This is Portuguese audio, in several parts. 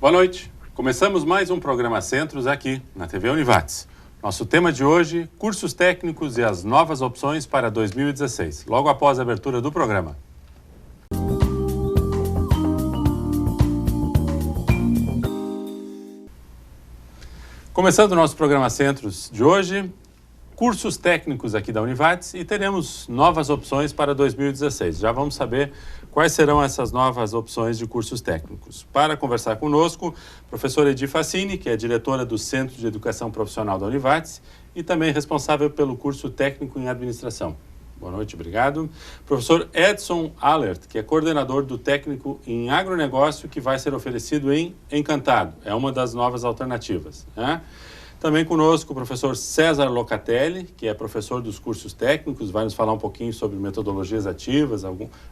Boa noite. Começamos mais um programa Centros aqui na TV Univates. Nosso tema de hoje, cursos técnicos e as novas opções para 2016, logo após a abertura do programa. Começando o nosso programa Centros de hoje, cursos técnicos aqui da Univates e teremos novas opções para 2016. Já vamos saber quais serão essas novas opções de cursos técnicos. Para conversar conosco, professora Edi Facini, que é diretora do Centro de Educação Profissional da Univates e também responsável pelo curso técnico em administração. Boa noite, obrigado. Professor Edson Allert, que é coordenador do técnico em agronegócio, que vai ser oferecido em Encantado. É uma das novas alternativas, né? Também conosco o professor César Locatelli, que é professor dos cursos técnicos, vai nos falar um pouquinho sobre metodologias ativas,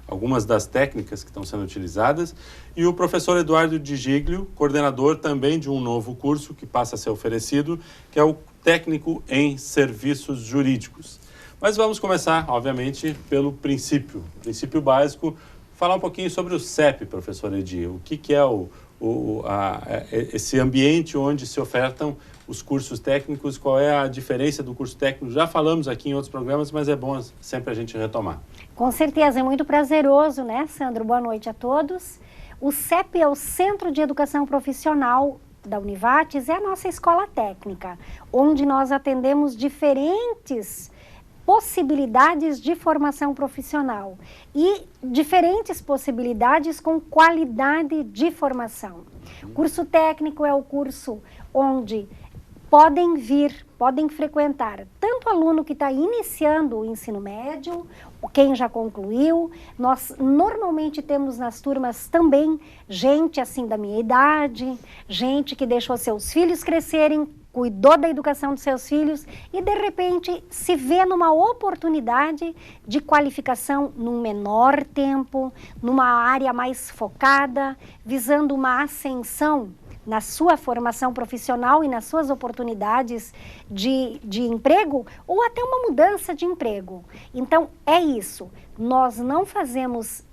algumas das técnicas que estão sendo utilizadas. E o professor Eduardo Di Giglio, coordenador também de um novo curso que passa a ser oferecido, que é o técnico em serviços jurídicos. Mas vamos começar, obviamente, pelo princípio básico, falar um pouquinho sobre o CEP, professor Edi. O que é esse ambiente onde se ofertam os cursos técnicos, qual é a diferença do curso técnico? Já falamos aqui em outros programas, mas é bom sempre a gente retomar. Com certeza, é muito prazeroso, né, Sandro? Boa noite a todos. O CEP é o Centro de Educação Profissional da Univates, é a nossa escola técnica, onde nós atendemos diferentes possibilidades de formação profissional e diferentes possibilidades com qualidade de formação. Curso técnico é o curso onde podem frequentar tanto aluno que está iniciando o ensino médio, quem já concluiu. Nós normalmente temos nas turmas também gente assim da minha idade, gente que deixou seus filhos crescerem, cuidou da educação dos seus filhos e, de repente, se vê numa oportunidade de qualificação num menor tempo, numa área mais focada, visando uma ascensão na sua formação profissional e nas suas oportunidades de emprego ou até uma mudança de emprego. Então, é isso. Nós não fazemos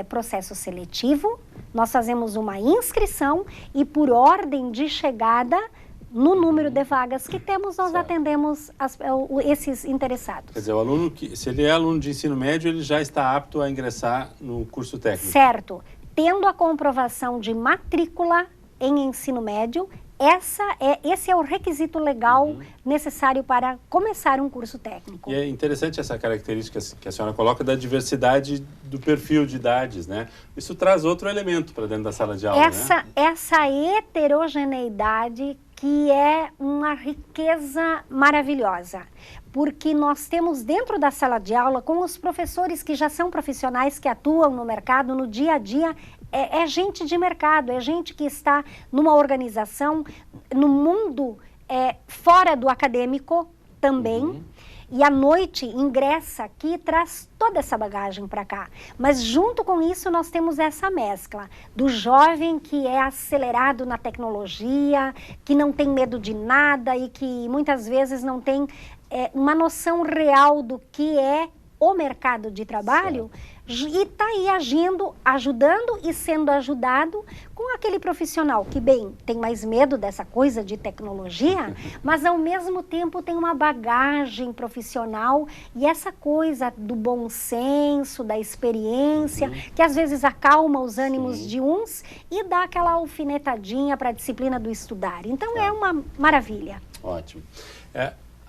processo seletivo, nós fazemos uma inscrição e, por ordem de chegada, no número de vagas que temos, nós atendemos esses interessados. Quer dizer, o aluno, se ele é aluno de ensino médio, ele já está apto a ingressar no curso técnico. Certo. Tendo a comprovação de matrícula em ensino médio, esse é o requisito legal necessário para começar um curso técnico. E é interessante essa característica que a senhora coloca da diversidade do perfil de idades, né? Isso traz outro elemento para dentro da sala de aula, né? Essa heterogeneidade que é uma riqueza maravilhosa, porque nós temos dentro da sala de aula, com os professores que já são profissionais, que atuam no mercado, no dia a dia, é gente de mercado, é gente que está numa organização, no mundo fora do acadêmico também, e à noite ingressa aqui e traz toda essa bagagem para cá. Mas junto com isso nós temos essa mescla do jovem que é acelerado na tecnologia, que não tem medo de nada e que muitas vezes não tem uma noção real do que é o mercado de trabalho, e está aí agindo, ajudando e sendo ajudado com aquele profissional que, bem, tem mais medo dessa coisa de tecnologia, mas ao mesmo tempo tem uma bagagem profissional e essa coisa do bom senso, da experiência, que às vezes acalma os ânimos de uns e dá aquela alfinetadinha para a disciplina do estudar. Então é uma maravilha. Ótimo.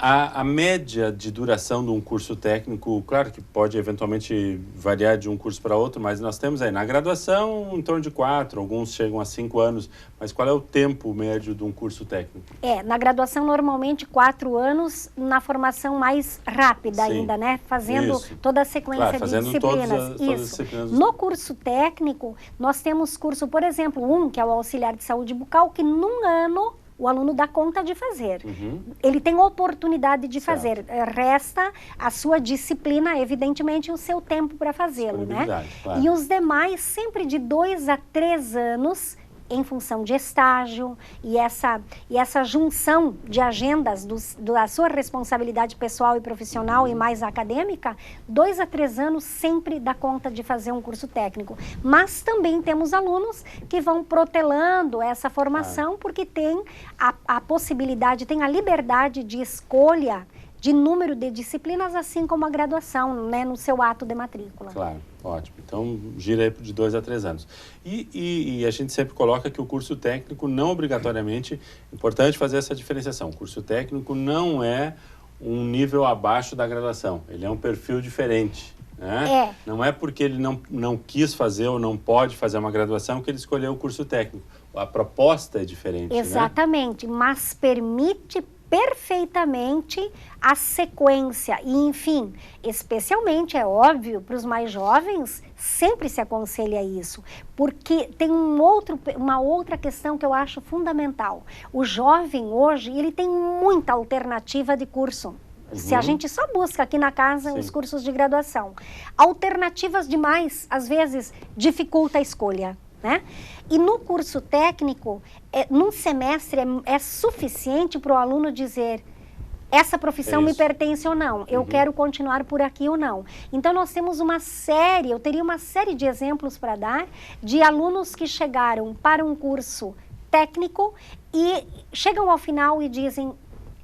A média de duração de um curso técnico, claro que pode eventualmente variar de um curso para outro, mas nós temos aí na graduação em torno de 4, alguns chegam a 5 anos, mas qual é o tempo médio de um curso técnico? Na graduação normalmente 4 anos, na formação mais rápida ainda, né? Fazendo toda a sequência de disciplinas. Todas as disciplinas. No curso técnico, nós temos curso, por exemplo, que é o auxiliar de saúde bucal, que num ano o aluno dá conta de fazer. Ele tem oportunidade de fazer. Resta a sua disciplina, evidentemente, o seu tempo para fazê-lo, né? Claro. E os demais, sempre de 2 a 3 anos em função de estágio, e essa junção de agendas da sua responsabilidade pessoal e profissional e mais acadêmica, 2 a 3 anos sempre dá conta de fazer um curso técnico. Mas também temos alunos que vão protelando essa formação porque tem a possibilidade, tem a liberdade de escolha de número de disciplinas, assim como a graduação, né, no seu ato de matrícula. Claro, ótimo. Então, gira aí de 2 a 3 anos. E a gente sempre coloca que o curso técnico não obrigatoriamente, importante fazer essa diferenciação, o curso técnico não é um nível abaixo da graduação, ele é um perfil diferente. Né? Não é porque ele não quis fazer ou não pode fazer uma graduação que ele escolheu o curso técnico. A proposta é diferente. Exatamente, né? Mas permite perfeitamente a sequência e, enfim, especialmente, é óbvio, para os mais jovens, sempre se aconselha isso, porque tem uma outra questão que eu acho fundamental. O jovem hoje, ele tem muita alternativa de curso. Se a gente só busca aqui na casa os cursos de graduação. Alternativas demais, às vezes, dificulta a escolha. Né? E no curso técnico, num semestre, é suficiente para o aluno dizer essa profissão me pertence ou não, eu quero continuar por aqui ou não. Então nós temos eu teria uma série de exemplos para dar de alunos que chegaram para um curso técnico e chegam ao final e dizem: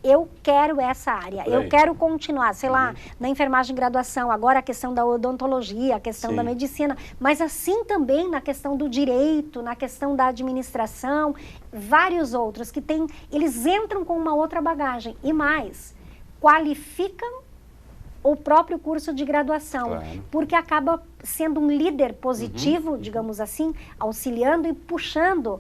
eu quero essa área, eu quero continuar, sei lá, na enfermagem graduação, agora a questão da odontologia, a questão da medicina, mas assim também na questão do direito, na questão da administração, vários outros que eles entram com uma outra bagagem e mais, qualificam o próprio curso de graduação, porque acaba sendo um líder positivo, digamos assim, auxiliando e puxando,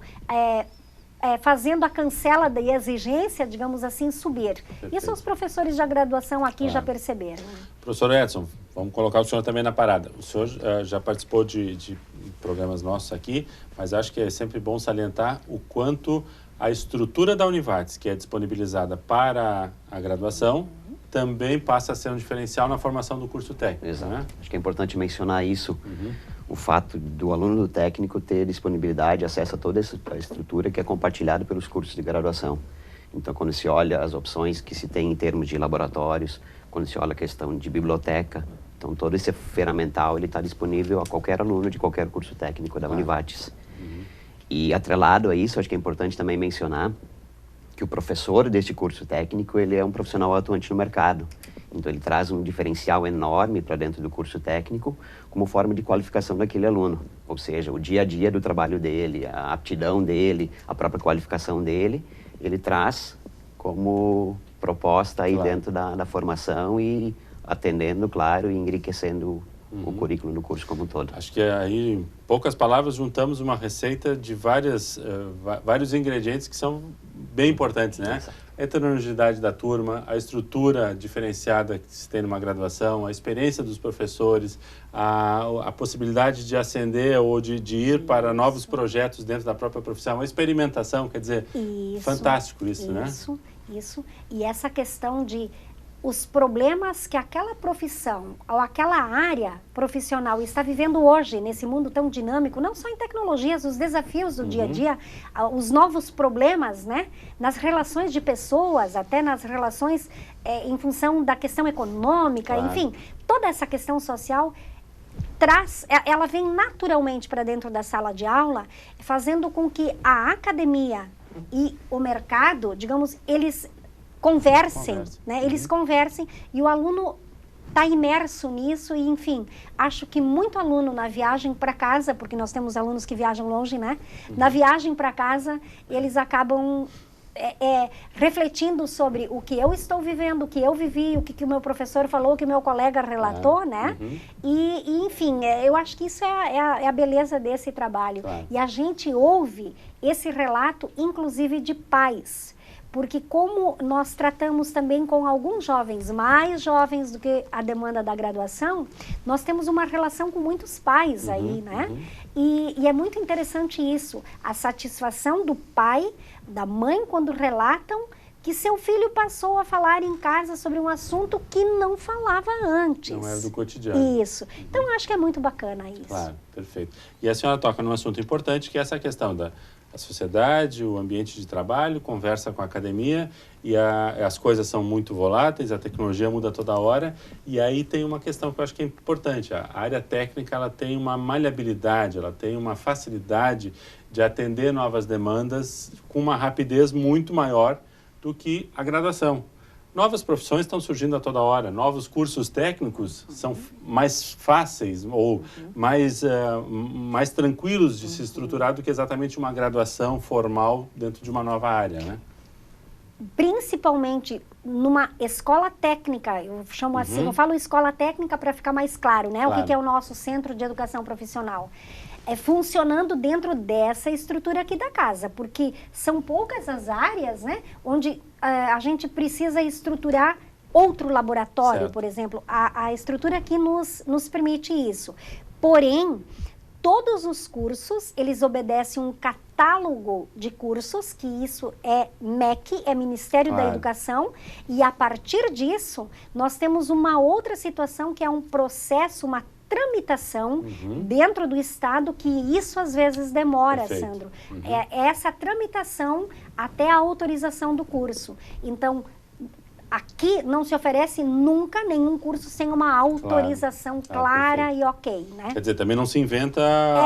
fazendo a cancela da exigência, digamos assim, subir. Perfeito. Isso os professores da graduação aqui já perceberam. Professor Edson, vamos colocar o senhor também na parada. O senhor já participou de programas nossos aqui, mas acho que é sempre bom salientar o quanto a estrutura da Univates, que é disponibilizada para a graduação, também passa a ser um diferencial na formação do curso técnico. Exato. Né? Acho que é importante mencionar isso. O fato do aluno do técnico ter disponibilidade, acesso a toda essa estrutura que é compartilhada pelos cursos de graduação. Então, quando se olha as opções que se tem em termos de laboratórios, quando se olha a questão de biblioteca, então todo esse ferramental ele está disponível a qualquer aluno de qualquer curso técnico da Univates. E atrelado a isso, acho que é importante também mencionar que o professor deste curso técnico ele é um profissional atuante no mercado. Então, ele traz um diferencial enorme para dentro do curso técnico como forma de qualificação daquele aluno. Ou seja, o dia a dia do trabalho dele, a aptidão dele, a própria qualificação dele, ele traz como proposta aí dentro da formação e atendendo, claro, e enriquecendo o currículo do curso como um todo. Acho que aí, em poucas palavras, juntamos uma receita de vários ingredientes que são bem importantes, né? A heterogeneidade da turma, a estrutura diferenciada que se tem numa graduação, a experiência dos professores, a possibilidade de ascender ou de ir para novos projetos dentro da própria profissão, a experimentação, quer dizer, fantástico isso, né? Isso. E essa questão de os problemas que aquela profissão ou aquela área profissional está vivendo hoje, nesse mundo tão dinâmico, não só em tecnologias, os desafios do dia a dia, os novos problemas, né, nas relações de pessoas, até nas relações em função da questão econômica, enfim, toda essa questão social ela vem naturalmente para dentro da sala de aula, fazendo com que a academia e o mercado, digamos, eles conversem, né? Eles conversem e o aluno está imerso nisso e, enfim, acho que muito aluno na viagem para casa, porque nós temos alunos que viajam longe, né? Na viagem para casa, eles acabam refletindo sobre o que eu estou vivendo, o que eu vivi, o que o meu professor falou, o que o meu colega relatou, né? E, enfim, eu acho que isso é a beleza desse trabalho. E a gente ouve esse relato, inclusive, de pais. Porque como nós tratamos também com alguns jovens, mais jovens do que a demanda da graduação, nós temos uma relação com muitos pais aí, né? E é muito interessante isso, a satisfação do pai, da mãe, quando relatam que seu filho passou a falar em casa sobre um assunto que não falava antes. Não era do cotidiano. Isso. Então, eu acho que é muito bacana isso. Claro, perfeito. E a senhora toca num assunto importante, que é essa questão da sociedade, o ambiente de trabalho, conversa com a academia, e as coisas são muito voláteis, a tecnologia muda toda hora, e aí tem uma questão que eu acho que é importante. A área técnica, ela tem uma maleabilidade, ela tem uma facilidade de atender novas demandas com uma rapidez muito maior do que a graduação. Novas profissões estão surgindo a toda hora, novos cursos técnicos são mais fáceis ou mais tranquilos de se estruturar do que exatamente uma graduação formal dentro de uma nova área, né? Principalmente numa escola técnica, eu chamo assim, eu falo escola técnica para ficar mais claro, né? Claro. O que é o nosso centro de educação profissional. É funcionando dentro dessa estrutura aqui da casa, porque são poucas as áreas, né, onde a gente precisa estruturar outro laboratório, Certo. por exemplo. A estrutura aqui nos permite isso. Porém, todos os cursos, eles obedecem um catálogo de cursos, que isso é MEC, é Ministério da Claro. Educação, e a partir disso, nós temos uma outra situação que é um processo, uma tramitação dentro do Estado, que isso às vezes demora, Perfeito. Sandro. É essa tramitação até a autorização do curso. Então, aqui não se oferece nunca nenhum curso sem uma autorização clara perfeito. e ok, né? Quer dizer, também não se inventa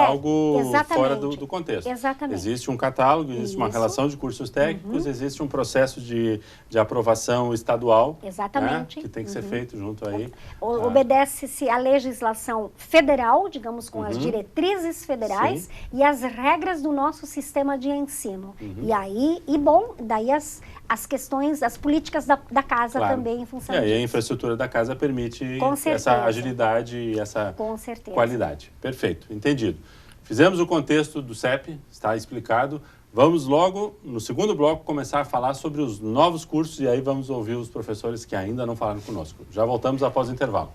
algo fora do contexto. Exatamente. Existe um catálogo, existe uma Isso. relação de cursos técnicos, existe um processo de aprovação estadual, Exatamente. né, que tem que ser feito junto aí. Obedece-se à legislação federal, digamos, com as diretrizes federais e as regras do nosso sistema de ensino. E aí, daí as questões, as políticas da casa Claro. também em função E aí a disso. infraestrutura da casa permite Com essa certeza. agilidade e essa Com certeza. qualidade. Perfeito, entendido. Fizemos o contexto do CEP, está explicado. Vamos logo, no segundo bloco, começar a falar sobre os novos cursos e aí vamos ouvir os professores que ainda não falaram conosco. Já voltamos após o intervalo.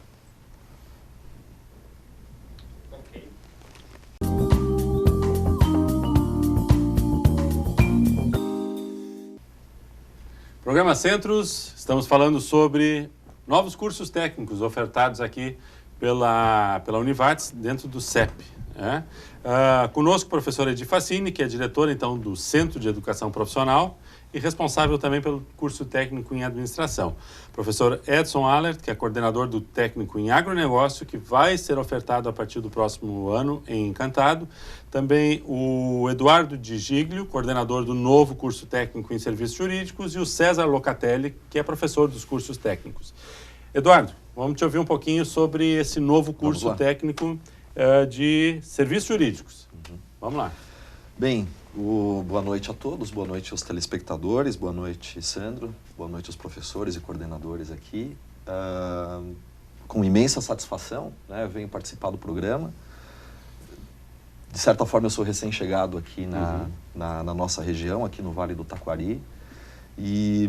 Programa Centros, estamos falando sobre novos cursos técnicos ofertados aqui pela Univates dentro do CEP. Né? Conosco o professor Edi Facini, que é diretor então do Centro de Educação Profissional e responsável também pelo curso técnico em administração. Professor Edson Allert, que é coordenador do técnico em agronegócio, que vai ser ofertado a partir do próximo ano em Encantado. Também o Eduardo Di Giglio, coordenador do novo curso técnico em serviços jurídicos, e o César Locatelli, que é professor dos cursos técnicos. Eduardo, vamos te ouvir um pouquinho sobre esse novo curso técnico de serviços jurídicos. Vamos lá. Bem, boa noite a todos, boa noite aos telespectadores, boa noite, Sandro, boa noite aos professores e coordenadores aqui. Com imensa satisfação, né, eu venho participar do programa. De certa forma, eu sou recém-chegado aqui na nossa região, aqui no Vale do Taquari. E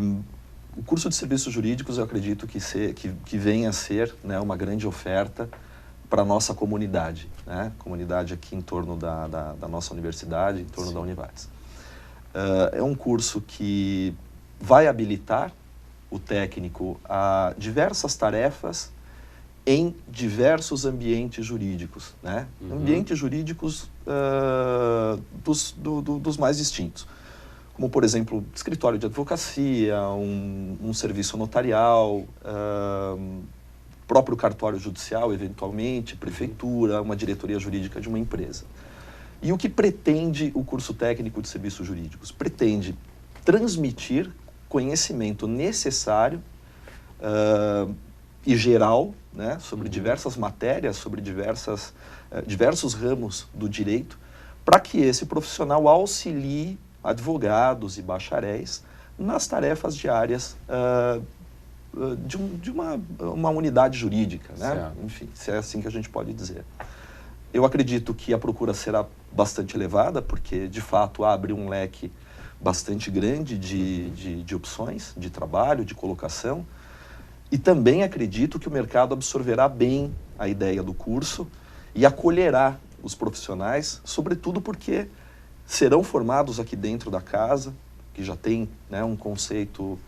o curso de serviços jurídicos, eu acredito que venha a ser, né, uma grande oferta para a nossa comunidade, né? Comunidade aqui em torno da nossa universidade, em torno da Univates. É um curso que vai habilitar o técnico a diversas tarefas em diversos ambientes jurídicos, né? Ambientes jurídicos dos mais distintos, como, por exemplo, escritório de advocacia, um serviço notarial, próprio cartório judicial, eventualmente, prefeitura, uma diretoria jurídica de uma empresa. E o que pretende o curso técnico de serviços jurídicos? Pretende transmitir conhecimento necessário e geral, né, sobre diversas matérias, sobre diversos ramos do direito, para que esse profissional auxilie advogados e bacharéis nas tarefas diárias de uma unidade jurídica, né? Certo. Enfim, se é assim que a gente pode dizer. Eu acredito que a procura será bastante elevada, porque, de fato, abre um leque bastante grande de opções de trabalho, de colocação, e também acredito que o mercado absorverá bem a ideia do curso e acolherá os profissionais, sobretudo porque serão formados aqui dentro da casa, que já tem, né, um conceito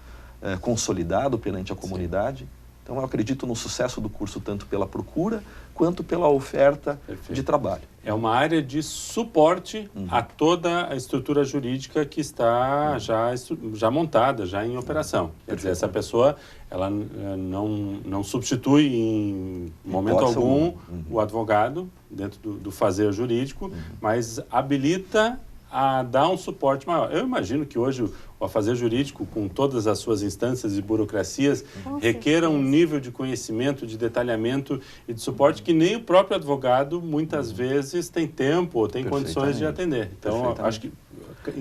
consolidado perante a comunidade. Então, eu acredito no sucesso do curso tanto pela procura quanto pela oferta de trabalho. É uma área de suporte a toda a estrutura jurídica que está já montada, já em operação. Quer dizer, essa pessoa ela não substitui em momento algum o advogado dentro do fazer jurídico, mas habilita a dar um suporte maior. Eu imagino que hoje o fazer jurídico, com todas as suas instâncias e burocracias, requer um nível de conhecimento, de detalhamento e de suporte que nem o próprio advogado, muitas vezes, tem tempo ou tem condições de atender. Então, acho que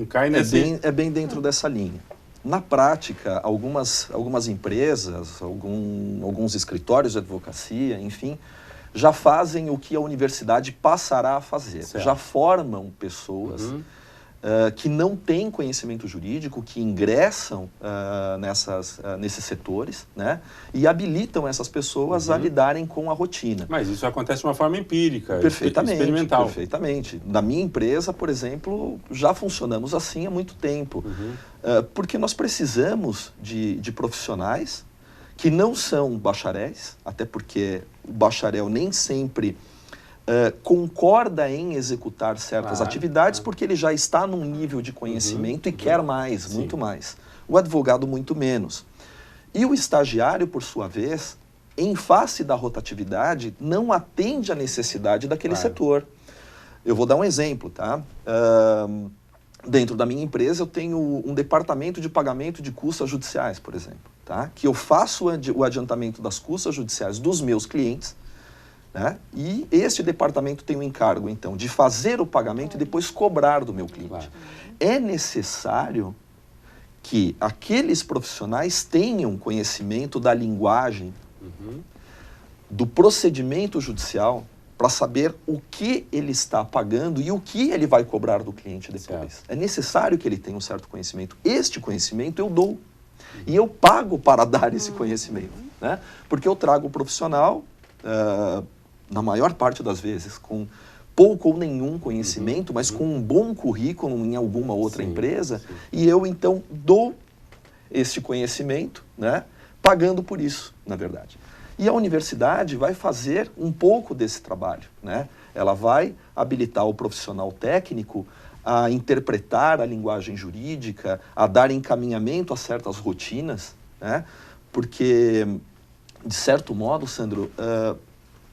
cai nesse... É bem dentro dessa linha. Na prática, algumas empresas, alguns escritórios de advocacia, enfim, já fazem o que a universidade passará a fazer. Certo. Já formam pessoas que não têm conhecimento jurídico, que ingressam nesses setores, né, e habilitam essas pessoas a lidarem com a rotina. Mas isso acontece de uma forma empírica, Perfeitamente, experimental. Perfeitamente. Na minha empresa, por exemplo, já funcionamos assim há muito tempo. Porque nós precisamos de profissionais que não são bacharéis, até porque o bacharel nem sempre concorda em executar certas atividades, porque ele já está num nível de conhecimento e quer mais, muito mais. O advogado, muito menos. E o estagiário, por sua vez, em face da rotatividade, não atende à necessidade daquele setor. Eu vou dar um exemplo, tá? Dentro da minha empresa, eu tenho um departamento de pagamento de custas judiciais, por exemplo, tá? Que eu faço o adiantamento das custas judiciais dos meus clientes, né? E este departamento tem o encargo, então, de fazer o pagamento e depois cobrar do meu cliente. É necessário que aqueles profissionais tenham conhecimento da linguagem, do procedimento judicial, para saber o que ele está pagando e o que ele vai cobrar do cliente depois. É necessário que ele tenha um certo conhecimento. Este conhecimento eu dou. E eu pago para dar esse conhecimento, né? Porque eu trago o profissional, na maior parte das vezes, com pouco ou nenhum conhecimento, mas com um bom currículo em alguma outra empresa, e eu, então, dou este conhecimento, né, pagando por isso, na verdade. E a universidade vai fazer um pouco desse trabalho, né? Ela vai habilitar o profissional técnico a interpretar a linguagem jurídica, a dar encaminhamento a certas rotinas, né? Porque, de certo modo, Sandro,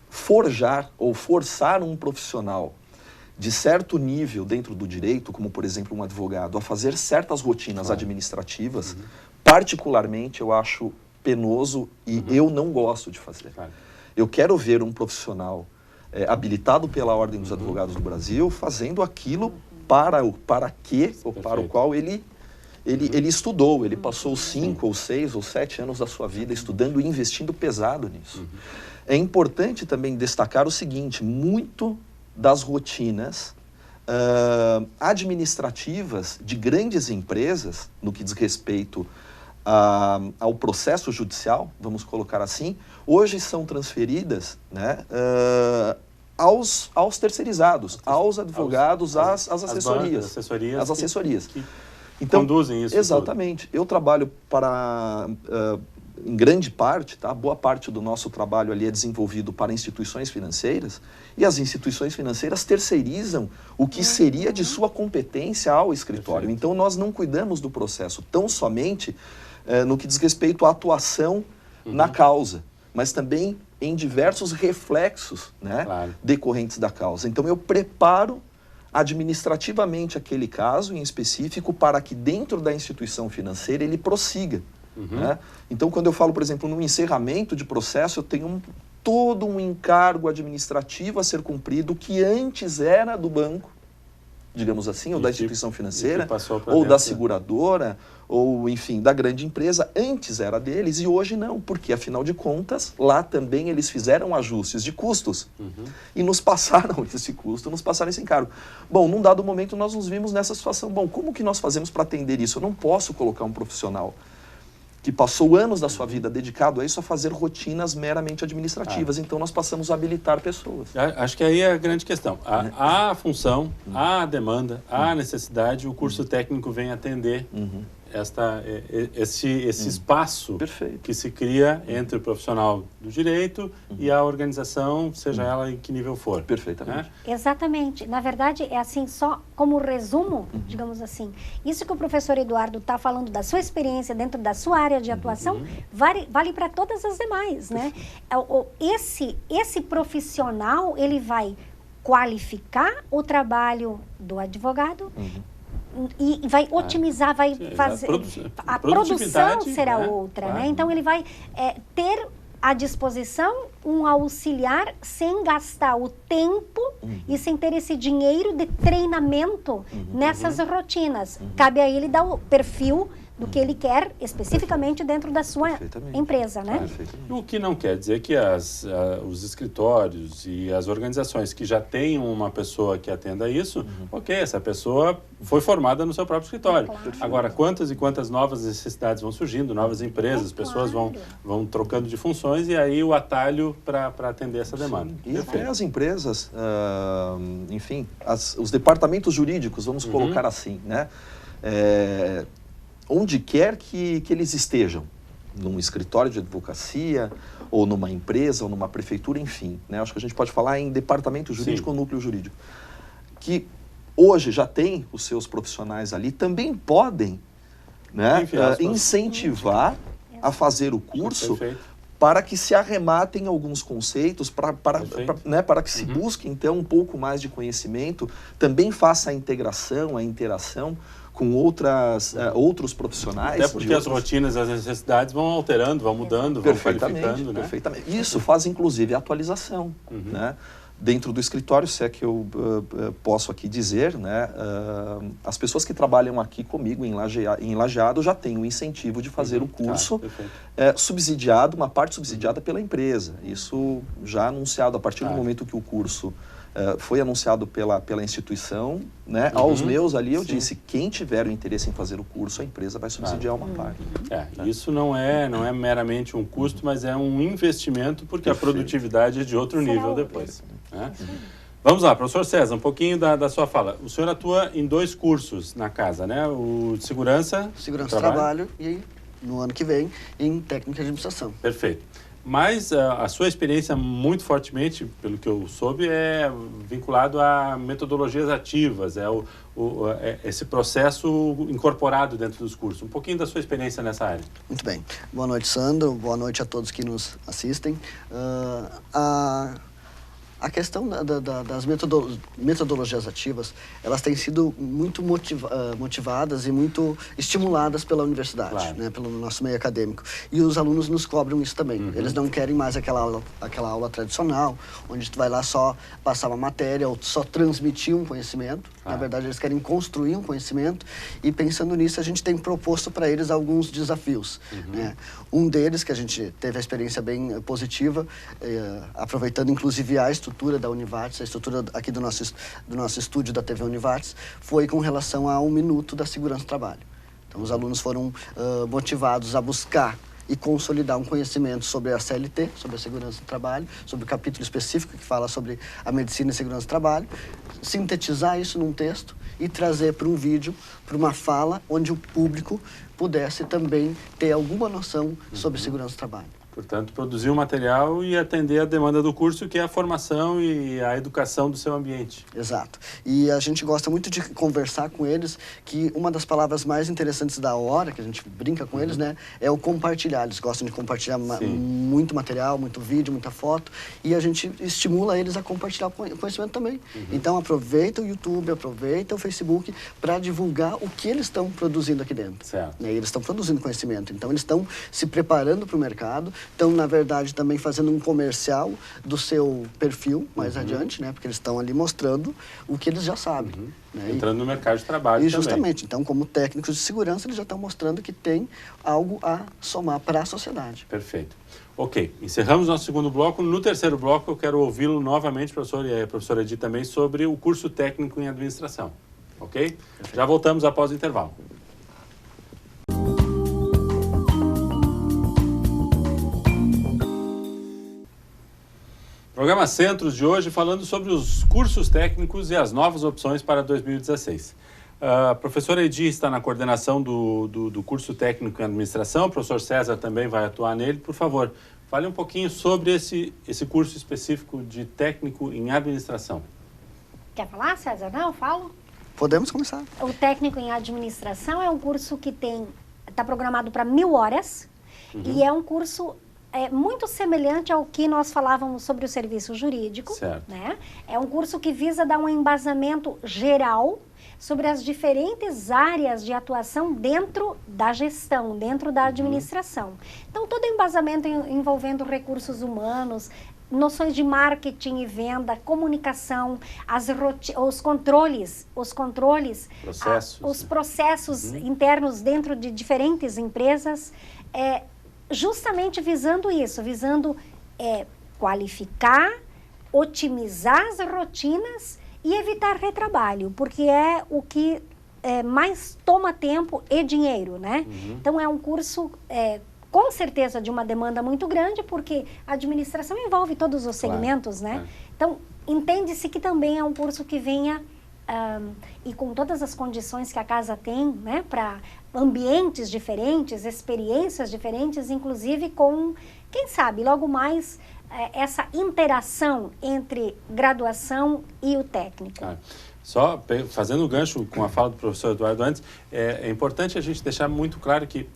forjar ou forçar um profissional de certo nível dentro do direito, como, por exemplo, um advogado, a fazer certas rotinas administrativas, particularmente, eu acho penoso e eu não gosto de fazer. Eu quero ver um profissional habilitado pela Ordem dos Advogados do Brasil fazendo aquilo para o qual ele estudou. Ele passou 5 ou 6 ou 7 anos da sua vida estudando e investindo pesado nisso. É importante também destacar o seguinte: muito das rotinas administrativas de grandes empresas, no que diz respeito ao processo judicial, vamos colocar assim, hoje são transferidas, né, aos terceirizados, aos advogados, às assessorias. As assessorias. Que conduzem isso. Exatamente. Eu trabalho para... em grande parte, tá? Boa parte do nosso trabalho ali é desenvolvido para instituições financeiras, e as instituições financeiras terceirizam o que seria de sua competência ao escritório. Então, nós não cuidamos do processo tão somente no que diz respeito à atuação na causa, mas também em diversos reflexos, né, decorrentes da causa. Então, eu preparo administrativamente aquele caso em específico para que dentro da instituição financeira ele prossiga. Né? Então, quando eu falo, por exemplo, no encerramento de processo, eu tenho todo um encargo administrativo a ser cumprido que antes era do banco, digamos assim, ou da instituição financeira, ou da seguradora, ou, enfim, da grande empresa. Antes era deles e hoje não, porque, afinal de contas, lá também eles fizeram ajustes de custos e nos passaram esse custo, nos passaram esse encargo. Bom, num dado momento nós nos vimos nessa situação. Bom, como que nós fazemos para atender isso? Eu não posso colocar um profissional que passou anos da sua vida dedicado a isso, a fazer rotinas meramente administrativas. Então, nós passamos a habilitar pessoas. Acho que aí é a grande questão. Há a função, há a demanda, há a necessidade, o curso técnico vem atender esse espaço Perfeito. que se cria entre o profissional do direito e a organização, seja ela em que nível for. Perfeitamente. Exatamente. Na verdade, é assim, só como resumo, digamos assim, isso que o professor Eduardo está falando da sua experiência dentro da sua área de atuação, vale para todas as demais, né? Esse profissional, ele vai qualificar o trabalho do advogado e vai otimizar, vai fazer... A produção será outra, Claro. né? Então, ele vai ter à disposição um auxiliar sem gastar o tempo e sem ter esse dinheiro de treinamento nessas rotinas. Cabe a ele dar o perfil do que ele quer especificamente dentro da sua empresa, né? O que não quer dizer que os escritórios e as organizações que já têm uma pessoa que atenda isso, ok, essa pessoa foi formada no seu próprio escritório. Claro. Agora, quantas e quantas novas necessidades vão surgindo, novas empresas, pessoas vão trocando de funções e aí o atalho para atender essa demanda. Sim. E até as empresas, enfim, os departamentos jurídicos, vamos colocar assim, né? Onde quer que eles estejam, num escritório de advocacia, ou numa empresa, ou numa prefeitura, enfim, né? Acho que a gente pode falar em departamento jurídico ou núcleo jurídico, que hoje já tem os seus profissionais ali, também podem, né, incentivar a fazer o curso para que se arrematem alguns conceitos, para que se busque, então, um pouco mais de conhecimento, também faça a integração, a interação com outros profissionais. Até porque as rotinas, as necessidades vão alterando, vão mudando, vão qualificando, né? Perfeitamente. Isso faz, inclusive, a atualização, né? Dentro do escritório, se é que eu posso aqui dizer, né? As pessoas que trabalham aqui comigo em Lajeado já têm o incentivo de fazer o curso subsidiado, uma parte subsidiada pela empresa. Isso já anunciado a partir do momento que o curso foi anunciado pela instituição, né? Aos meus ali eu disse, quem tiver o interesse em fazer o curso, a empresa vai subsidiar uma parte. Isso não é meramente um custo, mas é um investimento, porque a produtividade é de outro nível depois. Né? Vamos lá, professor César, um pouquinho da sua fala. O senhor atua em 2 cursos na casa, né? O de segurança do trabalho e, no ano que vem, em técnica de administração. Perfeito. Mas a sua experiência muito fortemente, pelo que eu soube, é vinculado a metodologias ativas, esse processo incorporado dentro dos cursos. Um pouquinho da sua experiência nessa área. Muito bem. Boa noite, Sandro. Boa noite a todos que nos assistem. A questão das metodologias ativas, elas têm sido muito motivadas e muito estimuladas pela universidade, né, pelo nosso meio acadêmico. E os alunos nos cobram isso também. Eles não querem mais aquela aula tradicional, onde tu vai lá só passar uma matéria ou só transmitir um conhecimento. Na verdade, eles querem construir um conhecimento e, pensando nisso, a gente tem proposto para eles alguns desafios. Né? Um deles, que a gente teve a experiência bem positiva, aproveitando inclusive a estrutura da Univates, a estrutura aqui do nosso estúdio da TV Univates, foi com relação a 1 minuto da segurança do trabalho. Então, os alunos foram motivados a buscar e consolidar um conhecimento sobre a CLT, sobre a segurança do trabalho, sobre o capítulo específico que fala sobre a medicina e segurança do trabalho, sintetizar isso num texto e trazer para um vídeo, para uma fala, onde o público pudesse também ter alguma noção sobre segurança do trabalho. Portanto, produzir um material e atender a demanda do curso, que é a formação e a educação do seu ambiente. Exato. E a gente gosta muito de conversar com eles, que uma das palavras mais interessantes da hora, que a gente brinca com eles, né, é o compartilhar. Eles gostam de compartilhar muito material, muito vídeo, muita foto, e a gente estimula eles a compartilhar o conhecimento também. Então, aproveita o YouTube, aproveita o Facebook para divulgar o que eles estão produzindo aqui dentro. Certo. Eles estão produzindo conhecimento, então eles estão se preparando para o mercado, estão, na verdade, também fazendo um comercial do seu perfil mais adiante, né? Porque eles estão ali mostrando o que eles já sabem. Né? Entrando no mercado de trabalho também. Justamente. Justamente. Então, como técnicos de segurança, eles já estão mostrando que tem algo a somar para a sociedade. Perfeito. Ok, encerramos nosso segundo bloco. No terceiro bloco, eu quero ouvi-lo novamente, professor, e a professora Edith também, sobre o curso técnico em administração. Ok? Perfeito. Já voltamos após o intervalo. Programa Centros de hoje falando sobre os cursos técnicos e as novas opções para 2016. A professora Edi está na coordenação do curso técnico em administração, o professor César também vai atuar nele. Por favor, fale um pouquinho sobre esse curso específico de técnico em administração. Quer falar, César? Não, eu falo. Podemos começar. O técnico em administração é um curso que está programado para 1000 horas e é um curso muito semelhante ao que nós falávamos sobre o serviço jurídico. Certo. Né? É um curso que visa dar um embasamento geral sobre as diferentes áreas de atuação dentro da gestão, dentro da administração. Então, todo embasamento envolvendo recursos humanos, noções de marketing e venda, comunicação, os controles, processos, os processos internos dentro de diferentes empresas, justamente visando isso, visando qualificar, otimizar as rotinas e evitar retrabalho, porque é o que mais toma tempo e dinheiro, né? Então, é um curso com certeza de uma demanda muito grande, porque a administração envolve todos os segmentos, né? Então, entende-se que também é um curso que venha, e com todas as condições que a casa tem, né? Para ambientes diferentes, experiências diferentes, inclusive com, quem sabe, logo mais, essa interação entre graduação e o técnico. Só fazendo o gancho com a fala do professor Eduardo antes, é importante a gente deixar muito claro que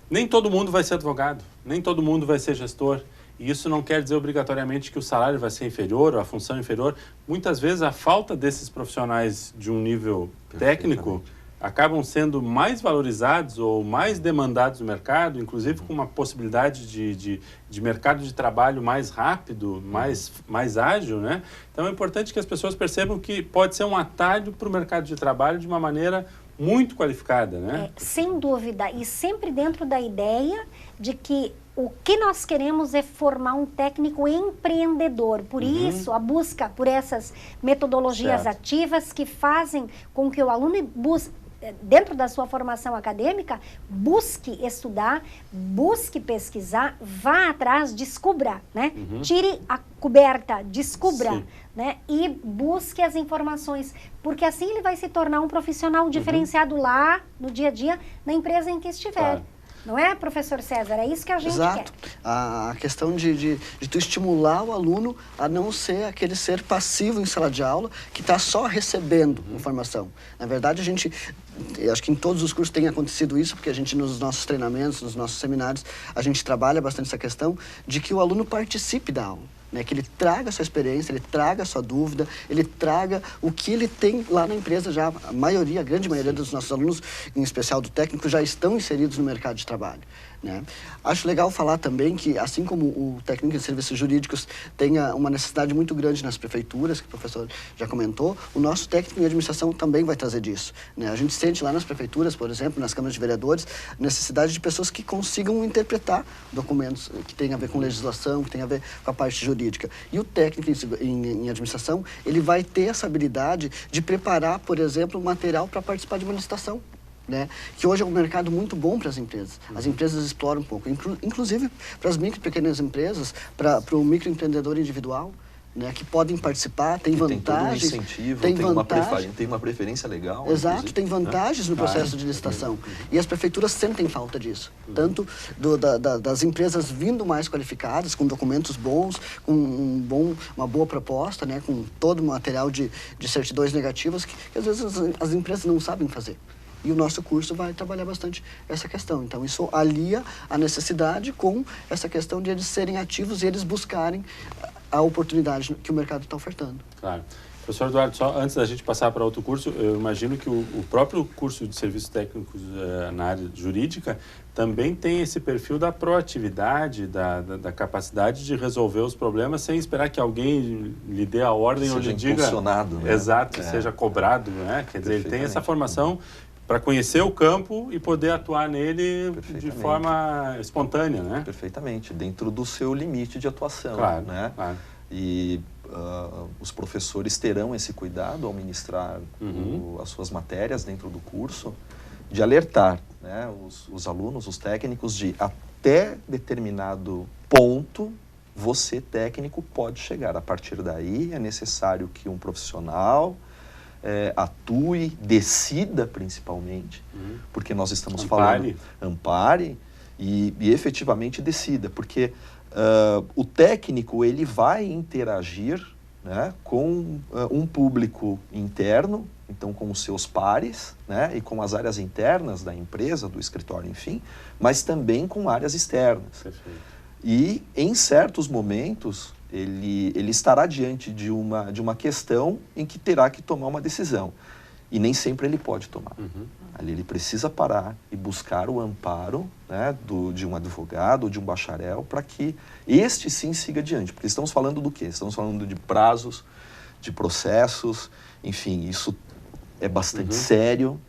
nem todo mundo vai ser advogado, nem todo mundo vai ser gestor. E isso não quer dizer obrigatoriamente que o salário vai ser inferior ou a função inferior. Muitas vezes a falta desses profissionais de um nível técnico acabam sendo mais valorizados ou mais demandados no mercado, inclusive com uma possibilidade de mercado de trabalho mais rápido, mais ágil, né? Então é importante que as pessoas percebam que pode ser um atalho para o mercado de trabalho de uma maneira muito qualificada, né? Sem dúvida, e sempre dentro da ideia de que o que nós queremos é formar um técnico empreendedor. Por isso, a busca por essas metodologias ativas que fazem com que o aluno dentro da sua formação acadêmica, busque estudar, busque pesquisar, vá atrás, descubra, né? Tire a coberta, descubra, né? E busque as informações, porque assim ele vai se tornar um profissional diferenciado lá, no dia a dia, na empresa em que estiver. Não é, professor César? É isso que a gente quer. A questão de tu estimular o aluno a não ser aquele ser passivo em sala de aula que está só recebendo informação. Na verdade, eu acho que em todos os cursos tem acontecido isso, porque a gente, nos nossos treinamentos, nos nossos seminários, a gente trabalha bastante essa questão de que o aluno participe da aula. Né, que ele traga a sua experiência, ele traga a sua dúvida, ele traga o que ele tem lá na empresa já. A grande maioria dos nossos alunos, em especial do técnico, já estão inseridos no mercado de trabalho. Né? Acho legal falar também que, assim como o técnico em serviços jurídicos tem uma necessidade muito grande nas prefeituras, que o professor já comentou, o nosso técnico em administração também vai trazer disso. Né? A gente sente lá nas prefeituras, por exemplo, nas câmaras de vereadores, necessidade de pessoas que consigam interpretar documentos que têm a ver com legislação, que têm a ver com a parte jurídica. E o técnico em administração, ele vai ter essa habilidade de preparar, por exemplo, material para participar de uma licitação. Né? Que hoje é um mercado muito bom para as empresas. As empresas exploram um pouco, inclusive para as micro e pequenas empresas, para o microempreendedor individual, né? Que podem participar, tem vantagens. Tem todo um incentivo, tem uma preferência legal. Exato, tem vantagens no processo de licitação. E as prefeituras sentem falta disso. Tanto das empresas vindo mais qualificadas, com documentos bons, com uma boa proposta, né? Com todo o material de certidões negativas que às vezes as empresas não sabem fazer. E o nosso curso vai trabalhar bastante essa questão. Então, isso alia a necessidade com essa questão de eles serem ativos e eles buscarem a oportunidade que o mercado está ofertando. Claro. Professor Eduardo, só antes da gente passar para outro curso, eu imagino que o próprio curso de serviços técnicos na área jurídica também tem esse perfil da proatividade, da capacidade de resolver os problemas sem esperar que alguém lhe dê a ordem ou lhe diga... Seja impulsionado, né? Exato, seja cobrado, né? Quer dizer, ele tem essa formação para conhecer o campo e poder atuar nele de forma espontânea, né? Perfeitamente, dentro do seu limite de atuação, claro, né? Claro. E os professores terão esse cuidado ao ministrar as suas matérias dentro do curso, de alertar, né, os alunos, os técnicos, de até determinado ponto você, técnico, pode chegar. A partir daí é necessário que um profissional atue, decida principalmente, porque nós estamos Ampare. falando, ampare e efetivamente decida, porque o técnico ele vai interagir, né, com um público interno, então com os seus pares, né, e com as áreas internas da empresa, do escritório, enfim, mas também com áreas externas. Perfeito. E em certos momentos ele estará diante de uma questão em que terá que tomar uma decisão. E nem sempre ele pode tomar. Ali ele precisa parar e buscar o amparo, né, de um advogado ou de um bacharel para que este sim siga adiante. Porque estamos falando do quê? Estamos falando de prazos, de processos, enfim, isso é bastante sério,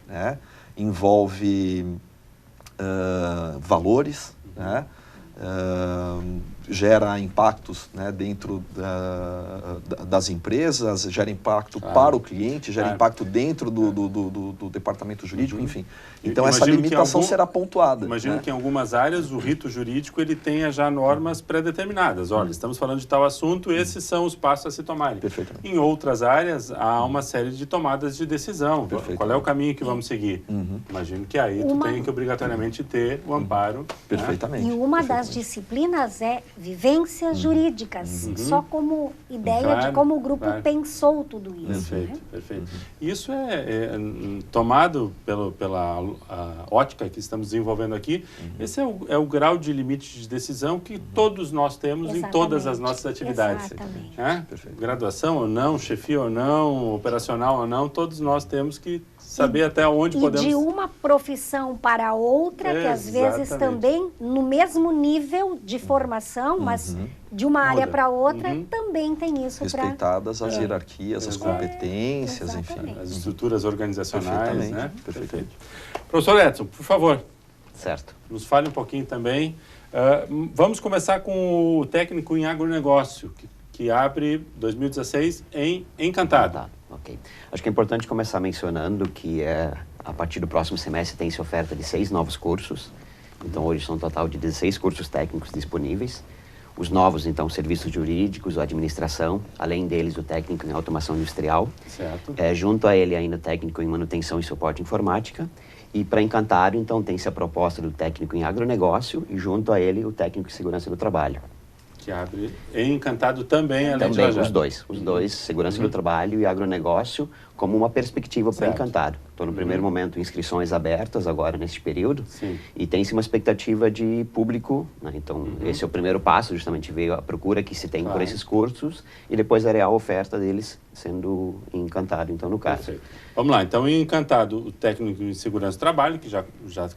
né? Envolve valores, né? Gera impactos, né, dentro das empresas, gera impacto para o cliente, gera impacto dentro do departamento jurídico, enfim. Então essa limitação será pontuada. Imagino, né? que em algumas áreas o rito jurídico ele tenha já normas pré-determinadas. Olha, estamos falando de tal assunto, esses são os passos a se tomarem. Perfeitamente. Em outras áreas há uma série de tomadas de decisão. Qual é o caminho que vamos seguir? Imagino que aí tu tem que obrigatoriamente ter o amparo. Perfeitamente. E uma das disciplinas é vivências jurídicas, só como ideia de como o grupo pensou tudo isso. Perfeito, né? perfeito. Isso é tomado pela ótica que estamos desenvolvendo aqui. Esse é o grau de limite de decisão que todos nós temos em todas as nossas atividades. Exatamente. Graduação ou não, chefia ou não, operacional ou não, todos nós temos que saber até onde podemos... E de uma profissão para outra, que às vezes também, no mesmo nível de formação, mas de uma área para outra, também tem isso para... Respeitadas as hierarquias, as competências, enfim. As estruturas organizacionais, né? Perfeitamente. Professor Edson, por favor. Certo. Nos fale um pouquinho também. Vamos começar com o técnico em agronegócio, que abre 2016 em Encantado. Ok. Acho que é importante começar mencionando que a partir do próximo semestre tem-se oferta de 6 novos cursos. Então, hoje são um total de 16 cursos técnicos disponíveis. Os novos, então, serviços jurídicos, administração, além deles o técnico em automação industrial. Certo. Junto a ele ainda o técnico em manutenção e suporte informática. E para Encantado, então, tem-se a proposta do técnico em agronegócio e junto a ele o técnico em segurança do trabalho. Que abre em Encantado também, além de Também Lajeado. os dois, segurança do trabalho e agronegócio, como uma perspectiva para Encantado. Então, no primeiro momento, inscrições abertas agora neste período. Sim. E tem-se uma expectativa de público, né? Então, esse é o primeiro passo, justamente ver a procura que se tem por esses cursos e depois a real oferta deles sendo em Encantado, então, no caso. Perfeito. Vamos lá, então, em Encantado, o técnico em segurança do trabalho, que já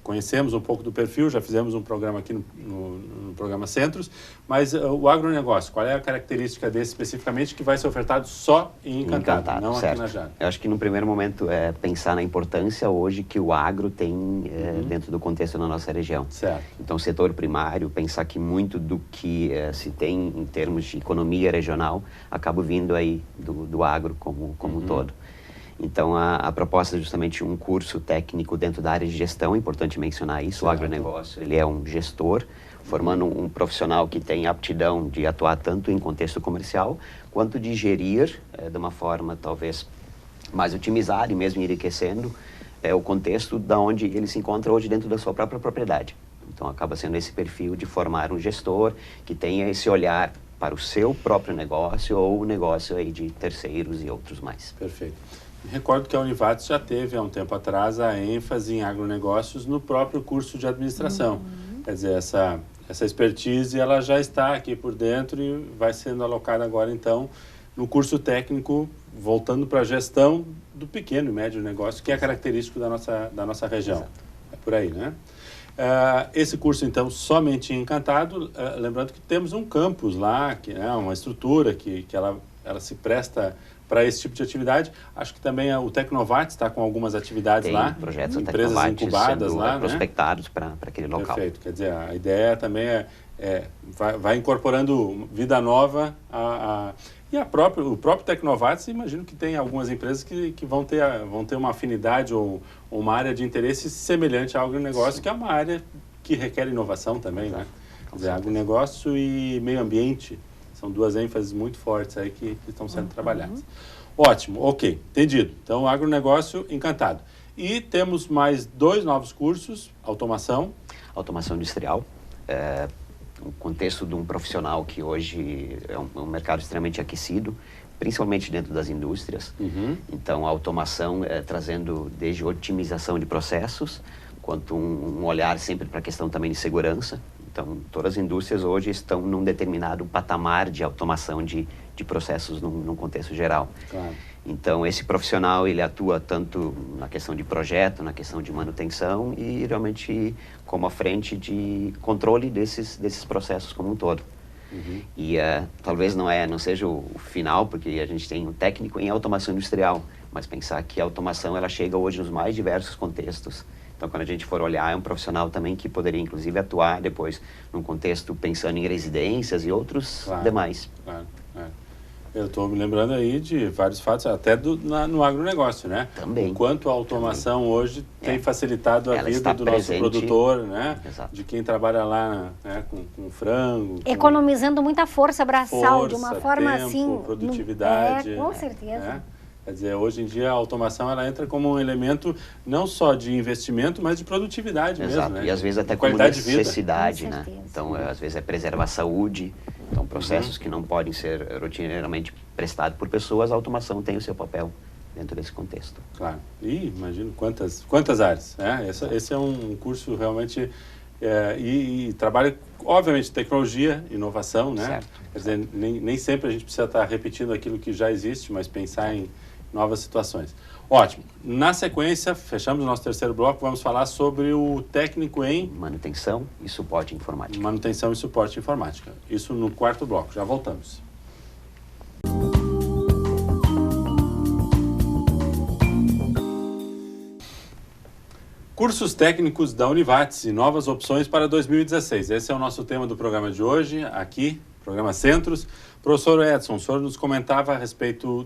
conhecemos um pouco do perfil, já fizemos um programa aqui no programa Centros, mas o agronegócio, qual é a característica desse especificamente que vai ser ofertado só em Encantado, não certo. aqui na Jara? Eu acho que no primeiro momento é pensar na importância hoje que o agro tem dentro do contexto da nossa região. Certo. Então, setor primário, pensar que muito do que se tem em termos de economia regional acaba vindo aí do agro como um todo. Então, a proposta é justamente um curso técnico dentro da área de gestão, é importante mencionar isso. Certo. O agronegócio, ele é um gestor, formando um profissional que tem aptidão de atuar tanto em contexto comercial, quanto de gerir de uma forma talvez mais otimizada e mesmo enriquecendo o contexto da onde ele se encontra hoje dentro da sua própria propriedade. Então, acaba sendo esse perfil de formar um gestor que tenha esse olhar para o seu próprio negócio ou o negócio aí de terceiros e outros mais. Perfeito. Recordo que a Univates já teve, há um tempo atrás, a ênfase em agronegócios no próprio curso de administração. Quer dizer, essa expertise ela já está aqui por dentro e vai sendo alocada agora, então, no curso técnico, voltando para a gestão do pequeno e médio negócio, que é característico da nossa região. Exato. É por aí, né? Esse curso, então, somente em Encantado, lembrando que temos um campus lá, que é uma estrutura que ela se presta para esse tipo de atividade. Acho que também o Tecnovates está com algumas atividades lá. Tem projetos empresas incubadas sendo lá, prospectados para aquele local. Perfeito. Quer dizer, a ideia também vai incorporando vida nova e o próprio Tecnovates, imagino que tem algumas empresas que vão ter uma afinidade ou uma área de interesse semelhante ao agronegócio, que é uma área que requer inovação também, né? Quer dizer, agronegócio e meio ambiente são duas ênfases muito fortes aí que estão sendo trabalhadas. Ótimo, ok, entendido. Então, agronegócio, encantado. E temos mais 2 novos cursos, automação. Automação industrial, no contexto de um profissional que hoje é um mercado extremamente aquecido, principalmente dentro das indústrias. Então, a automação trazendo desde otimização de processos, quanto um olhar sempre para a questão também de segurança. Então, todas as indústrias hoje estão num determinado patamar de automação de processos num contexto geral. Claro. Então, esse profissional, ele atua tanto na questão de projeto, na questão de manutenção e realmente como à frente de controle desses processos como um todo. E talvez não seja o final, porque a gente tem um técnico em automação industrial, mas pensar que a automação ela chega hoje nos mais diversos contextos. Então, quando a gente for olhar, é um profissional também que poderia, inclusive, atuar depois num contexto pensando em residências e outros demais. Claro. Eu estou me lembrando aí de vários fatos, até no agronegócio, né? Também. Enquanto a automação hoje tem facilitado a vida do nosso produtor, né? Exato. De quem trabalha lá, né? com frango. Economizando muita força braçal, de uma forma tempo, assim... produtividade. Com certeza. Né? Quer dizer, hoje em dia a automação ela entra como um elemento não só de investimento, mas de produtividade Exato. mesmo, né? E às vezes até como qualidade de vida. necessidade, Com né? certeza. Então, às vezes é preservar a saúde. Então, processos que não podem ser rotineiramente prestados por pessoas, a automação tem o seu papel dentro desse contexto. Claro. E imagino quantas áreas, né? Esse é um curso realmente... e trabalha, obviamente, tecnologia, inovação, né? Certo. Quer dizer, nem sempre a gente precisa estar repetindo aquilo que já existe, mas pensar em novas situações. Ótimo. Na sequência, fechamos o nosso terceiro bloco, vamos falar sobre o técnico em... Manutenção e suporte informático. Manutenção e suporte informática. Isso no quarto bloco. Já voltamos. Cursos técnicos da Univates e novas opções para 2016. Esse é o nosso tema do programa de hoje, aqui, programa Centros. Professor Edson, o senhor nos comentava a respeito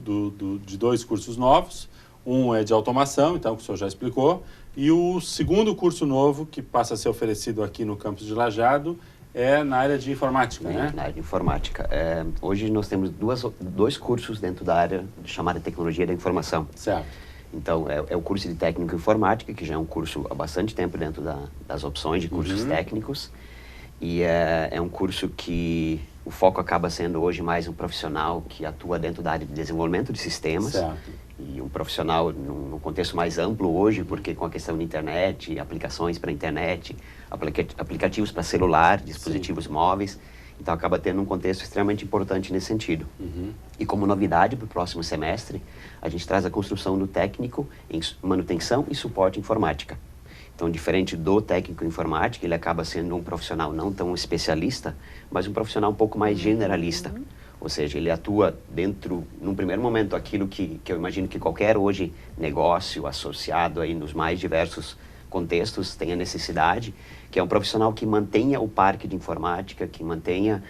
de 2 cursos novos. Um é de automação, então, que o senhor já explicou. E o segundo curso novo, que passa a ser oferecido aqui no campus de Lajeado, é na área de informática, né? Na área de informática. Hoje nós temos 2 cursos dentro da área chamada Tecnologia da Informação. Certo. Então, é o curso de técnico em informática, que já é um curso há bastante tempo dentro das opções de cursos técnicos. E é um curso que o foco acaba sendo hoje mais um profissional que atua dentro da área de desenvolvimento de sistemas. Certo. E um profissional num contexto mais amplo hoje, porque com a questão de internet, aplicações para internet, aplicativos para celular, dispositivos móveis, então acaba tendo um contexto extremamente importante nesse sentido. E como novidade para o próximo semestre, a gente traz a construção do técnico em manutenção e suporte informática. Então, diferente do técnico em informática, ele acaba sendo um profissional não tão especialista, mas um profissional um pouco mais generalista. Ou seja, ele atua dentro, num primeiro momento, aquilo que eu imagino que qualquer hoje negócio associado aí nos mais diversos contextos tem a necessidade, que é um profissional que mantenha o parque de informática, que mantenha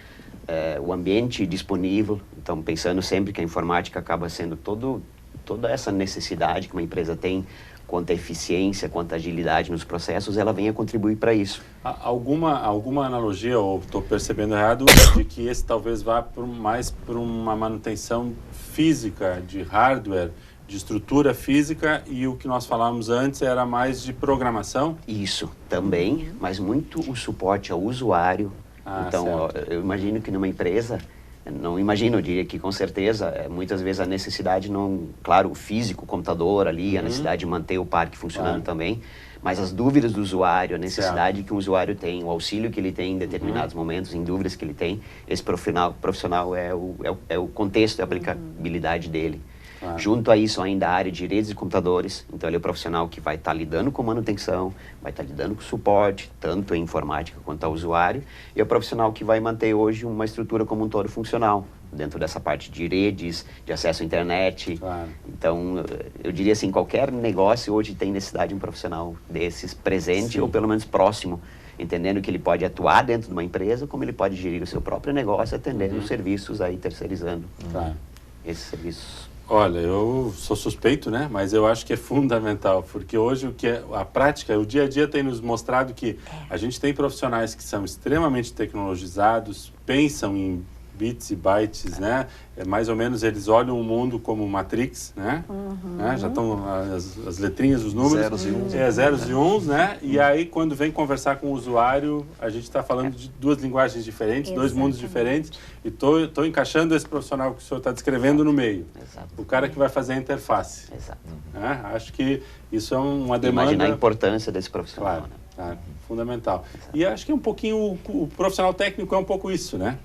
o ambiente disponível. Então, pensando sempre que a informática acaba sendo toda essa necessidade que uma empresa tem, quanto a eficiência, quanto a agilidade nos processos, ela vem a contribuir para isso. Alguma analogia, ou estou percebendo errado, de que esse talvez vá mais para uma manutenção física, de hardware, de estrutura física, e o que nós falávamos antes era mais de programação? Isso, também, mas muito o suporte ao usuário. Então, eu imagino que numa empresa... Não imagino, eu diria que com certeza, muitas vezes a necessidade não... Claro, o físico, o computador ali, a necessidade de manter o parque funcionando também, mas as dúvidas do usuário, a necessidade que um usuário tem, o auxílio que ele tem em determinados momentos, em dúvidas que ele tem, esse profissional é o contexto, a aplicabilidade dele. Junto a isso, ainda a área de redes de computadores, então ele é o profissional que vai estar lidando com manutenção, vai estar lidando com suporte, tanto em informática quanto ao usuário, e é o profissional que vai manter hoje uma estrutura como um todo funcional, dentro dessa parte de redes, de acesso à internet. Então, eu diria assim, qualquer negócio hoje tem necessidade de um profissional desses presente, ou pelo menos próximo, entendendo que ele pode atuar dentro de uma empresa, como ele pode gerir o seu próprio negócio, atendendo os serviços aí, terceirizando esses serviços. Olha, eu sou suspeito, né? Mas eu acho que é fundamental, porque hoje o que a prática, o dia a dia tem nos mostrado que a gente tem profissionais que são extremamente tecnologizados, pensam em bits e bytes, né? Mais ou menos eles olham o mundo como Matrix, né? Já estão as letrinhas, os números. Zeros e uns. Zeros e uns, né? E aí, quando vem conversar com o usuário, a gente está falando de duas linguagens diferentes, dois mundos diferentes, e estou encaixando esse profissional que o senhor está descrevendo no meio. Exato. O cara que vai fazer a interface. Exato. Né? Acho que isso é uma demanda... Imaginar a importância desse profissional, Claro. né? Fundamental. E acho que um pouquinho o profissional técnico é um pouco isso, né?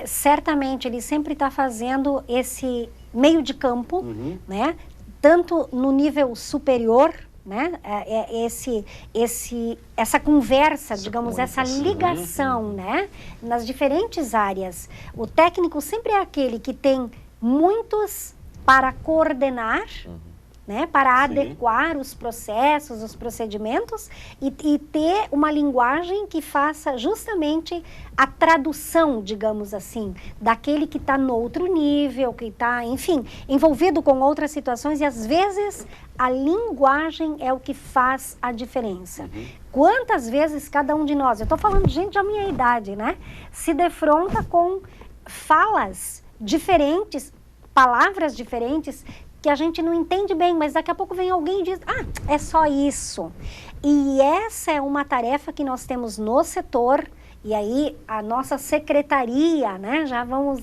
Certamente ele sempre está fazendo esse meio de campo, né? Tanto no nível superior, né? Essa conversa, digamos, essa ligação, né? Nas diferentes áreas. O técnico sempre é aquele que tem muitos para coordenar, né, para adequar os processos, os procedimentos e ter uma linguagem que faça justamente a tradução, digamos assim, daquele que está no outro nível, que está, enfim, envolvido com outras situações e às vezes a linguagem é o que faz a diferença. Quantas vezes cada um de nós, eu estou falando de gente da minha idade, né, se defronta com falas diferentes, palavras diferentes, que a gente não entende bem, mas daqui a pouco vem alguém e diz, é só isso. E essa é uma tarefa que nós temos no setor, e aí a nossa secretaria, né, já vamos,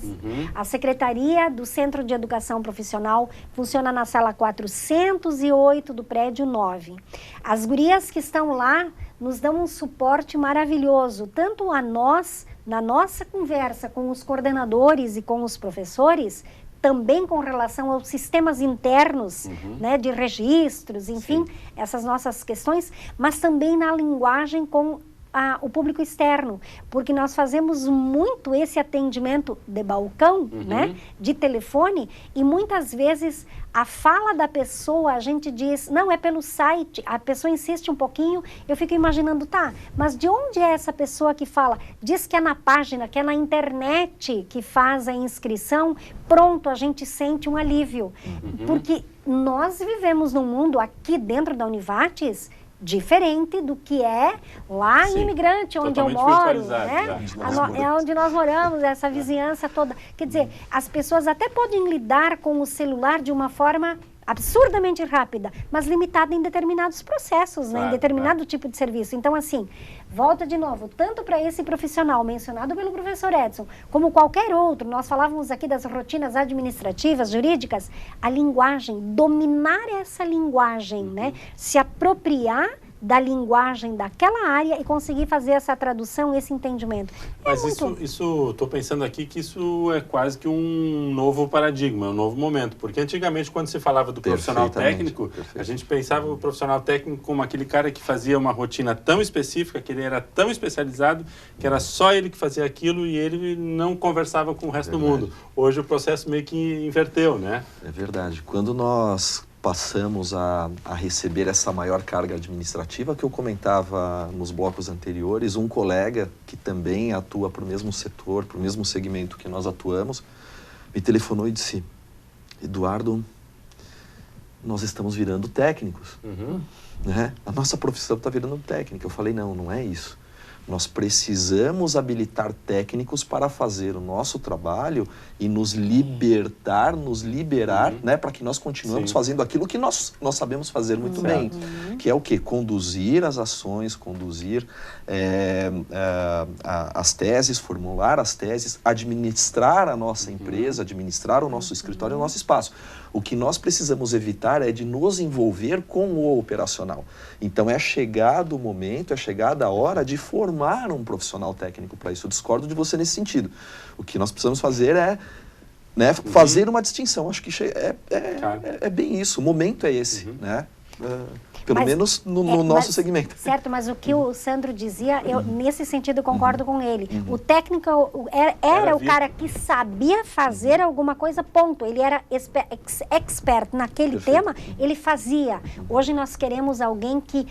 a Secretaria do Centro de Educação Profissional funciona na sala 408 do prédio 9. As gurias que estão lá nos dão um suporte maravilhoso, tanto a nós, na nossa conversa com os coordenadores e com os professores, também com relação aos sistemas internos, né, de registros, enfim, essas nossas questões, mas também na linguagem com o público externo, porque nós fazemos muito esse atendimento de balcão, né, de telefone, e muitas vezes a fala da pessoa, a gente diz, não, é pelo site, a pessoa insiste um pouquinho, eu fico imaginando, tá, mas de onde é essa pessoa que fala? Diz que é na página, que é na internet que faz a inscrição, pronto, a gente sente um alívio, porque nós vivemos num mundo aqui dentro da Univates diferente do que é lá em Imigrante, onde eu moro, né? É onde nós moramos, essa vizinhança toda. Quer dizer, as pessoas até podem lidar com o celular de uma forma absurdamente rápida, mas limitada em determinados processos, né? Em determinado tipo de serviço. Então, assim, volta de novo, tanto para esse profissional mencionado pelo professor Edson, como qualquer outro, nós falávamos aqui das rotinas administrativas, jurídicas, a linguagem, dominar essa linguagem, né? Se apropriar da linguagem daquela área e conseguir fazer essa tradução, esse entendimento. Mas isso, estou pensando aqui que isso é quase que um novo paradigma, um novo momento, porque antigamente quando se falava do profissional técnico, a gente pensava o profissional técnico como aquele cara que fazia uma rotina tão específica, que ele era tão especializado, que era só ele que fazia aquilo e ele não conversava com o resto do mundo. Hoje o processo meio que inverteu, né? É verdade. Quando nós passamos a receber essa maior carga administrativa que eu comentava nos blocos anteriores, um colega que também atua para o mesmo setor, para o mesmo segmento que nós atuamos, me telefonou e disse, Eduardo, nós estamos virando técnicos, né? A nossa profissão está virando técnica. Eu falei, não é isso. Nós precisamos habilitar técnicos para fazer o nosso trabalho e nos liberar, né, para que nós continuemos fazendo aquilo que nós sabemos fazer muito bem, que é o quê? Conduzir as ações, conduzir as teses, formular as teses, administrar a nossa empresa, administrar o nosso escritório e o nosso espaço. O que nós precisamos evitar é de nos envolver com o operacional. Então é chegado o momento, é chegada a hora de formar um profissional técnico para isso. Eu discordo de você nesse sentido. O que nós precisamos fazer é, né, fazer uma distinção. Acho que é bem isso. O momento é esse, né? Pelo menos no nosso segmento. Certo, mas o que o Sandro dizia, eu nesse sentido concordo com ele. O técnico era o cara que sabia fazer alguma coisa, ponto. Ele era expert naquele tema, ele fazia. Hoje nós queremos alguém que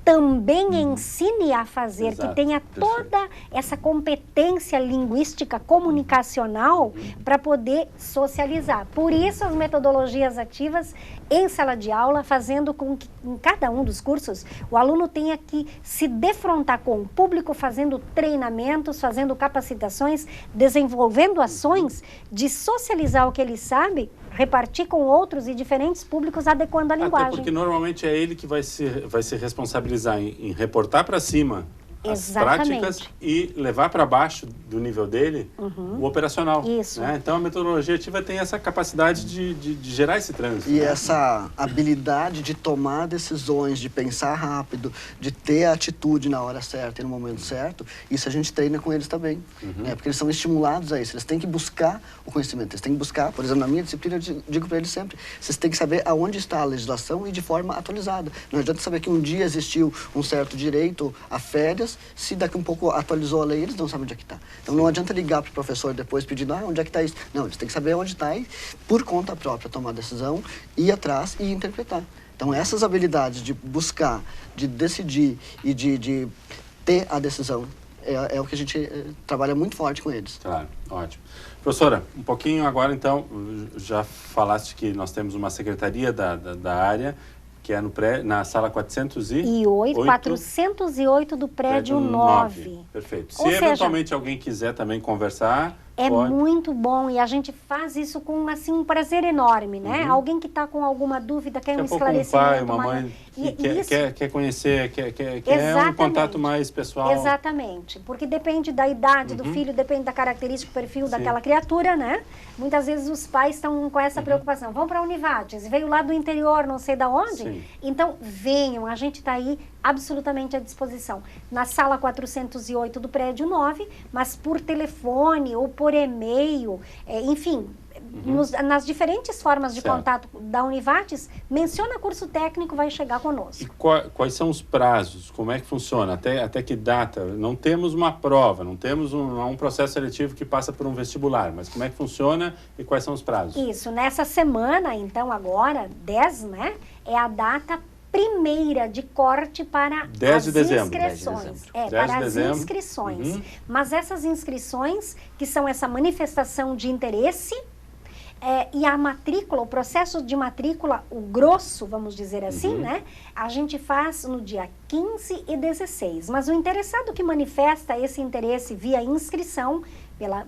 também ensine a fazer, Exato, que tenha toda essa competência linguística comunicacional para poder socializar. Por isso as metodologias ativas em sala de aula, fazendo com que em cada um dos cursos o aluno tenha que se defrontar com o público, fazendo treinamentos, fazendo capacitações, desenvolvendo ações de socializar o que ele sabe, repartir com outros e diferentes públicos, adequando a linguagem. Até porque normalmente é ele que vai se responsabilizar em reportar para cima as práticas e levar para baixo do nível dele o operacional. Isso. Né? Então a metodologia ativa tem essa capacidade de gerar esse trânsito. E essa habilidade de tomar decisões, de pensar rápido, de ter a atitude na hora certa e no momento certo, isso a gente treina com eles também. Né? Porque eles são estimulados a isso, eles têm que buscar o conhecimento, eles têm que buscar, por exemplo, na minha disciplina eu digo para eles sempre, vocês têm que saber aonde está a legislação e de forma atualizada. Não adianta saber que um dia existiu um certo direito a férias, se daqui um pouco atualizou a lei, eles não sabem onde é que está. Então não adianta ligar para o professor depois pedindo, onde é que está isso? Não, eles têm que saber onde está e, por conta própria, tomar decisão, ir atrás e interpretar. Então essas habilidades de buscar, de decidir e de ter a decisão, é o que a gente trabalha muito forte com eles. Claro, ótimo. Professora, um pouquinho agora então, já falaste que nós temos uma secretaria da área, que é na sala 408 do prédio 9. Perfeito. Se eventualmente alguém quiser também conversar... pode. Muito bom, e a gente faz isso com assim, um prazer enorme, né? Alguém que está com alguma dúvida, quer um esclarecimento. Um pai, uma mãe quer conhecer, quer um contato mais pessoal. Exatamente, porque depende da idade do filho, depende da característica, do perfil daquela criatura, né? Muitas vezes os pais estão com essa preocupação. Vão para a Univates, veio lá do interior, não sei de onde. Sim. Então, venham, a gente está aí absolutamente à disposição. Na sala 408 do prédio 9, mas por telefone ou por e-mail, enfim, nas diferentes formas de contato da Univates, menciona curso técnico, vai chegar conosco. E quais são os prazos? Como é que funciona? Até que data? Não temos uma prova, não temos um processo seletivo que passa por um vestibular, mas como é que funciona e quais são os prazos? Isso, nessa semana, então, agora, 10, né, é a data primeira de corte para 10 de as dezembro. inscrições. 10 para de as dezembro. inscrições. Mas essas inscrições, que são essa manifestação de interesse, e a matrícula, o processo de matrícula, o grosso, vamos dizer assim, né? A gente faz no dia 15 e 16. Mas o interessado que manifesta esse interesse via inscrição,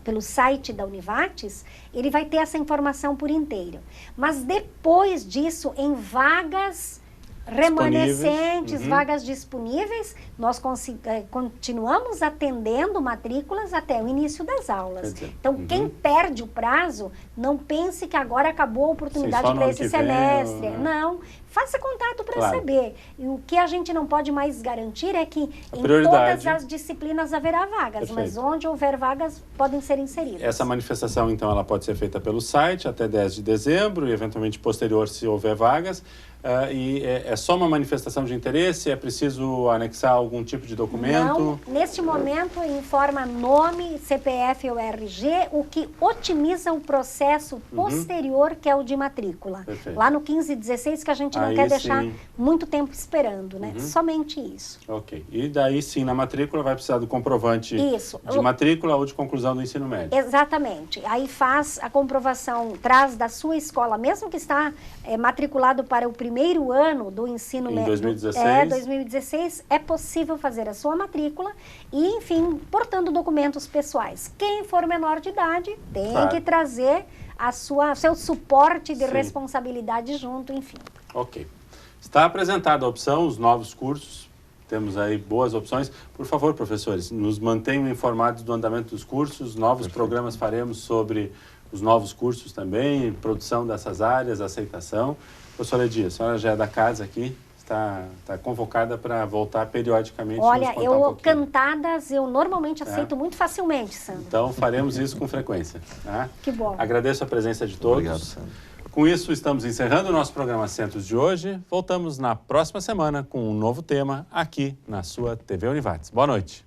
pelo site da Univates, ele vai ter essa informação por inteiro. Mas depois disso, em vagas remanescentes, vagas disponíveis, nós continuamos atendendo matrículas até o início das aulas. Então, quem perde o prazo, não pense que agora acabou a oportunidade para esse semestre. Não, faça contato para saber. E o que a gente não pode mais garantir é que em todas as disciplinas haverá vagas, mas onde houver vagas, podem ser inseridas. Essa manifestação, então, ela pode ser feita pelo site até 10 de dezembro e, eventualmente, posterior, se houver vagas. E é só uma manifestação de interesse? É preciso anexar algum tipo de documento? Não, neste momento informa nome, CPF ou RG, o que otimiza o processo posterior, que é o de matrícula. Perfeito. Lá no 15 e 16, que a gente não quer deixar muito tempo esperando, né? Somente isso. Ok. E daí sim, na matrícula vai precisar do comprovante de matrícula ou de conclusão do ensino médio. Exatamente. Aí faz a comprovação, traz da sua escola, mesmo que está matriculado para o primeiro ano do ensino médio. Em 2016. 2016, é possível fazer a sua matrícula e, enfim, portando documentos pessoais. Quem for menor de idade tem que trazer seu suporte de responsabilidade junto, enfim. Ok. Está apresentada a opção, os novos cursos. Temos aí boas opções. Por favor, professores, nos mantenham informados do andamento dos cursos. Novos programas faremos sobre os novos cursos também, produção dessas áreas, aceitação. Professora Edia, a senhora já é da casa aqui, está convocada para voltar periodicamente. Olha, cantadas eu normalmente aceito muito facilmente, Sandro. Então faremos isso com frequência. Tá? Que bom. Agradeço a presença de todos. Obrigado, Sandro. Com isso, estamos encerrando o nosso programa Centros de hoje. Voltamos na próxima semana com um novo tema aqui na sua TV Univates. Boa noite.